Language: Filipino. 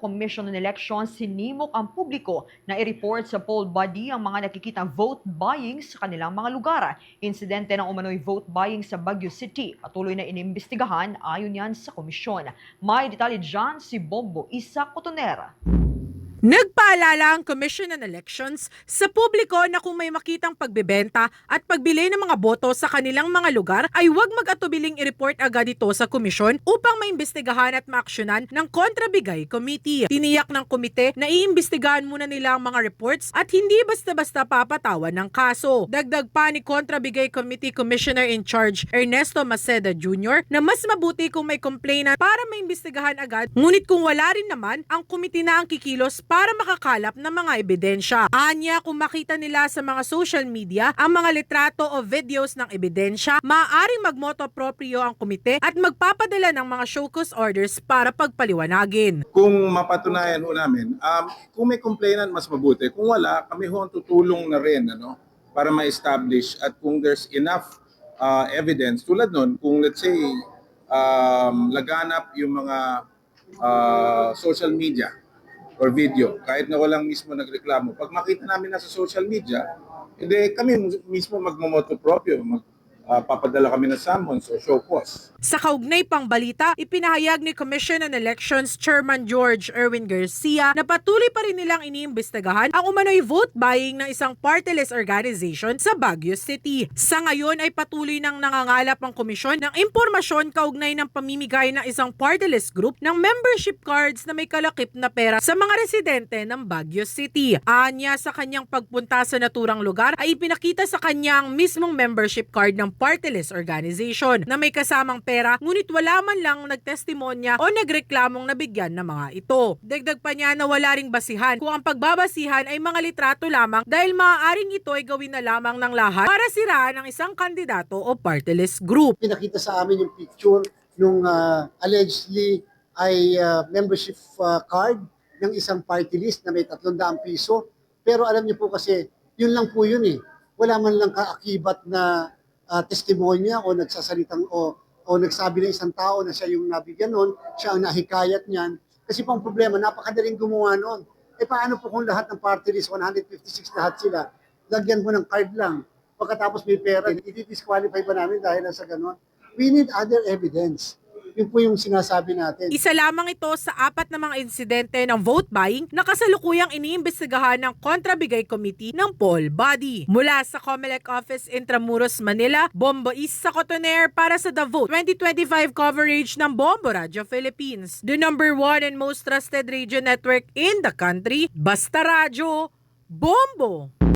Commission on Elections sinimok ang publiko na i-report sa poll body ang mga nakikitang vote buying sa kanilang mga lugar. Insidente ng umano'y vote buying sa Baguio City, patuloy na inimbestigahan ayon yan sa komisyon. May detalye dyan si Bombo Isa Cotonera. Nagpaalala ang Commission on Elections sa publiko na kung may makitang pagbebenta at pagbili ng mga boto sa kanilang mga lugar ay huwag mag-atubiling i-report agad ito sa komisyon upang maimbestigahan at maaksyonan ng Kontrabigay Committee. Tiniyak ng komite na iimbestigahan muna nila ang mga reports at hindi basta-basta papatawan ng kaso. Dagdag pa ni Kontrabigay Committee Commissioner in Charge Ernesto Maceda Jr. na mas mabuti kung may complainant para maimbestigahan agad, ngunit kung wala rin naman, ang komite na ang kikilos para makakalap ng mga ebidensya. Anya, kung makita nila sa mga social media ang mga litrato o videos ng ebidensya, maaaring magmotoproprio ang komite at magpapadala ng mga show cause orders para pagpaliwanagin. Kung mapatunayan ho namin, kung may complainant, mas mabuti. Kung wala, kami ho ang tutulong na rin para ma-establish at kung there's enough evidence, tulad nun, kung let's say laganap yung mga social media or video, kahit na walang mismo nagreklamo. Pag makita namin na sa social media, hindi kami mismo magmamotoproprio, papadala kami ng summons o show cause. Sa kaugnay pang balita, ipinahayag ni Commission on Elections Chairman George Erwin Garcia na patuloy pa rin nilang iniimbestigahan ang umano'y vote buying ng isang party-less organization sa Baguio City. Sa ngayon ay patuloy nang nangangalap ang komisyon ng impormasyon kaugnay ng pamimigay ng isang party-less group ng membership cards na may kalakip na pera sa mga residente ng Baguio City. Anya, sa kanyang pagpunta sa naturang lugar ay ipinakita sa kanya ang mismong membership card ng party-less organization na may kasamang pera, ngunit wala man lang nagtestimonya o nagreklamong nabigyan ng mga ito. Dagdag pa niya na wala ring basihan kung ang pagbabasihan ay mga litrato lamang dahil maaaring ito ay gawin na lamang ng lahat para siraan ang isang kandidato o party-less group. Pinakita sa amin yung picture nung allegedly ay membership card ng isang party list na may 300 piso. Pero alam niyo po kasi, yun lang po yun eh. Wala man lang kaakibat na testimonya o nagsasalitang o nagsabi ng isang tao na siya yung nabigyan nun, siya ang nahikayat niyan. Kasi pang problema, napakadaling gumawa nun. Eh paano po kung lahat ng party list, 156 lahat sila, lagyan mo ng card lang. Pagkatapos may pera, i-disqualify ba namin dahil sa gano'n? We need other evidence. Yun po yung sinasabi natin. Isa lamang ito sa 4 na mga insidente ng vote buying na kasalukuyang iniimbestigahan ng Kontrabigay Committee ng poll body. Mula sa COMELEC Office Intramuros, Manila, Bombo Isa Cotoner para sa The Vote 2025 coverage ng Bombo Radio Philippines, the #1 and most trusted radio network in the country. Basta Radio, Bombo!